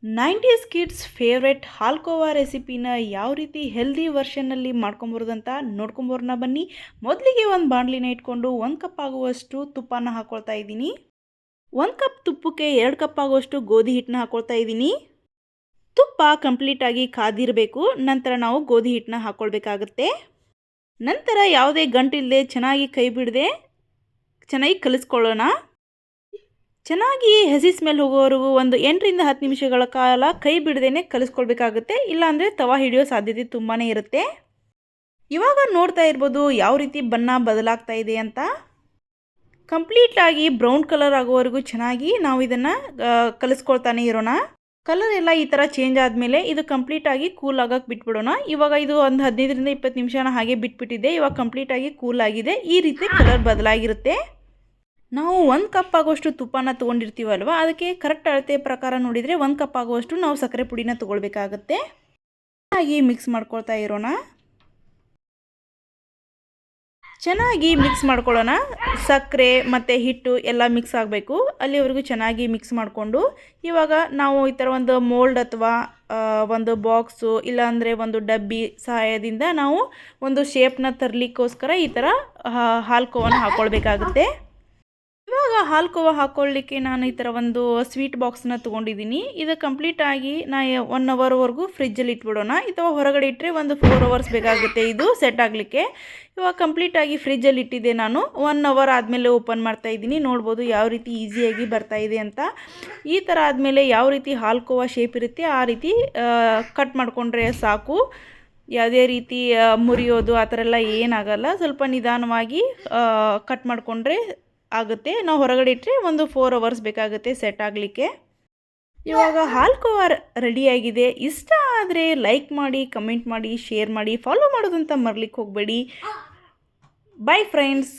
90s kids favourite ಹಾಲ್ಕೋವಾ ರೆಸಿಪಿನ ಯಾವ ರೀತಿ ಹೆಲ್ದಿ ವರ್ಷನ್ನಲ್ಲಿ ಮಾಡ್ಕೊಂಬರೋದಂತ ನೋಡ್ಕೊಂಬರೋಣ ಬನ್ನಿ. ಮೊದಲಿಗೆ ಒಂದು ಬಾಣಲಿನ ಇಟ್ಕೊಂಡು 1 ಕಪ್ ಆಗುವಷ್ಟು ತುಪ್ಪನ ಹಾಕ್ಕೊಳ್ತಾ ಇದ್ದೀನಿ. 1 ಕಪ್ ತುಪ್ಪಕ್ಕೆ 2 ಕಪ್ ಆಗುವಷ್ಟು ಗೋಧಿ ಹಿಟ್ಟನ್ನ ಹಾಕ್ಕೊಳ್ತಾ ಇದ್ದೀನಿ. ತುಪ್ಪ ಕಂಪ್ಲೀಟಾಗಿ ಕಾದಿರಬೇಕು. ನಂತರ ನಾವು ಗೋಧಿ ಹಿಟ್ಟನ್ನ ಹಾಕ್ಕೊಳ್ಬೇಕಾಗತ್ತೆ. ನಂತರ ಯಾವುದೇ ಗಂಟಿಲ್ಲದೆ ಚೆನ್ನಾಗಿ ಕೈ ಬಿಡದೆ ಚೆನ್ನಾಗಿ ಕಲಿಸ್ಕೊಳ್ಳೋಣ. ಚೆನ್ನಾಗಿ ಹಸಿ ಸ್ಮೆಲ್ ಹೋಗೋವರೆಗೂ ಒಂದು 8ರಿಂದ 10 ನಿಮಿಷಗಳ ಕಾಲ ಕೈ ಬಿಡದೇನೆ ಕಲಿಸ್ಕೊಳ್ಬೇಕಾಗುತ್ತೆ. ಇಲ್ಲಾಂದರೆ ತವಾ ಹಿಡಿಯೋ ಸಾಧ್ಯತೆ ತುಂಬಾ ಇರುತ್ತೆ. ಇವಾಗ ನೋಡ್ತಾ ಇರ್ಬೋದು ಯಾವ ರೀತಿ ಬಣ್ಣ ಬದಲಾಗ್ತಾ ಇದೆ ಅಂತ. ಕಂಪ್ಲೀಟಾಗಿ ಬ್ರೌನ್ ಕಲರ್ ಆಗೋವರೆಗೂ ಚೆನ್ನಾಗಿ ನಾವು ಇದನ್ನು ಕಲಿಸ್ಕೊಳ್ತಾನೆ ಇರೋಣ. ಕಲರ್ ಎಲ್ಲ ಈ ಥರ ಚೇಂಜ್ ಆದಮೇಲೆ ಇದು ಕಂಪ್ಲೀಟಾಗಿ ಕೂಲ್ ಆಗೋಕ್ಕೆ ಬಿಟ್ಬಿಡೋಣ. ಇವಾಗ ಇದು ಒಂದು 15ರಿಂದ 20 ನಿಮಿಷನ ಹಾಗೆ ಬಿಟ್ಬಿಟ್ಟಿದೆ. ಇವಾಗ ಕಂಪ್ಲೀಟಾಗಿ ಕೂಲ್ ಆಗಿದೆ. ಈ ರೀತಿ ಕಲರ್ ಬದಲಾಗಿರುತ್ತೆ. ನಾವು 1 ಕಪ್ ಆಗುವಷ್ಟು ತುಪ್ಪನ ತೊಗೊಂಡಿರ್ತೀವಲ್ವ, ಅದಕ್ಕೆ ಕರೆಕ್ಟ್ ಅಳತೆ ಪ್ರಕಾರ ನೋಡಿದರೆ 1 ಕಪ್ ಆಗುವಷ್ಟು ನಾವು ಸಕ್ಕರೆ ಪುಡಿನ ತೊಗೊಳ್ಬೇಕಾಗತ್ತೆ. ಚೆನ್ನಾಗಿ ಮಿಕ್ಸ್ ಮಾಡ್ಕೊಳ್ತಾ ಇರೋಣ. ಚೆನ್ನಾಗಿ ಮಿಕ್ಸ್ ಮಾಡ್ಕೊಳ್ಳೋಣ. ಸಕ್ಕರೆ ಮತ್ತು ಹಿಟ್ಟು ಎಲ್ಲ ಮಿಕ್ಸ್ ಆಗಬೇಕು. ಅಲ್ಲಿವರೆಗೂ ಚೆನ್ನಾಗಿ ಮಿಕ್ಸ್ ಮಾಡಿಕೊಂಡು ಇವಾಗ ನಾವು ಈ ಥರ ಒಂದು ಮೋಲ್ಡ್ ಅಥವಾ ಒಂದು ಬಾಕ್ಸು ಇಲ್ಲಾಂದರೆ ಒಂದು ಡಬ್ಬಿ ಸಹಾಯದಿಂದ ನಾವು ಒಂದು ಶೇಪ್ನ ತರಲಿಕ್ಕೋಸ್ಕರ ಈ ಥರ ಹಾಲ್ಕೋವನ್ನು ಹಾಕ್ಕೊಳ್ಬೇಕಾಗುತ್ತೆ. ಇವಾಗ ಹಾಲ್ಕೋವಾ ಹಾಕ್ಕೊಳ್ಳಿಕ್ಕೆ ನಾನು ಈ ಥರ ಒಂದು ಸ್ವೀಟ್ ಬಾಕ್ಸ್ನ ತೊಗೊಂಡಿದ್ದೀನಿ. ಇದು ಕಂಪ್ಲೀಟಾಗಿ ನಾ 1 ಅವರ್ವರೆಗೂ ಫ್ರಿಜ್ಜಲ್ಲಿ ಇಟ್ಬಿಡೋಣ. ಅಥವಾ ಹೊರಗಡೆ ಇಟ್ಟರೆ ಒಂದು 4 ಅವರ್ಸ್ ಬೇಕಾಗುತ್ತೆ ಇದು ಸೆಟ್ ಆಗಲಿಕ್ಕೆ. ಇವಾಗ ಕಂಪ್ಲೀಟಾಗಿ ಫ್ರಿಜ್ಜಲ್ಲಿ ಇಟ್ಟಿದ್ದೆ ನಾನು. 1 ಅವರ್ ಆದಮೇಲೆ ಓಪನ್ ಮಾಡ್ತಾಯಿದ್ದೀನಿ. ನೋಡ್ಬೋದು ಯಾವ ರೀತಿ ಈಸಿಯಾಗಿ ಬರ್ತಾಯಿದೆ ಅಂತ. ಈ ಥರ ಆದಮೇಲೆ ಯಾವ ರೀತಿ ಹಾಲ್ಕೋವಾ ಶೇಪ್ ಇರುತ್ತೆ ಆ ರೀತಿ ಕಟ್ ಮಾಡಿಕೊಂಡ್ರೆ ಸಾಕು. ಯಾವುದೇ ರೀತಿ ಮುರಿಯೋದು ಆ ಥರ ಎಲ್ಲ ಏನಾಗಲ್ಲ. ಸ್ವಲ್ಪ ನಿಧಾನವಾಗಿ ಕಟ್ ಮಾಡಿಕೊಂಡ್ರೆ ಆಗುತ್ತೆ. ನಾವು ಹೊರಗಡೆ ಇಟ್ಟರೆ ಒಂದು 4 ಅವರ್ಸ್ ಬೇಕಾಗುತ್ತೆ ಸೆಟ್ ಆಗಲಿಕ್ಕೆ. ಇವಾಗ ಹಾಲ್ಕೋವಾ ರೆಡಿಯಾಗಿದೆ. ಇಷ್ಟ ಆದರೆ ಲೈಕ್ ಮಾಡಿ, ಕಮೆಂಟ್ ಮಾಡಿ, ಶೇರ್ ಮಾಡಿ, ಫಾಲೋ ಮಾಡೋದಂತ ಮರ್ಲಿಕ್ಕೆ ಹೋಗಬೇಡಿ. Bye friends.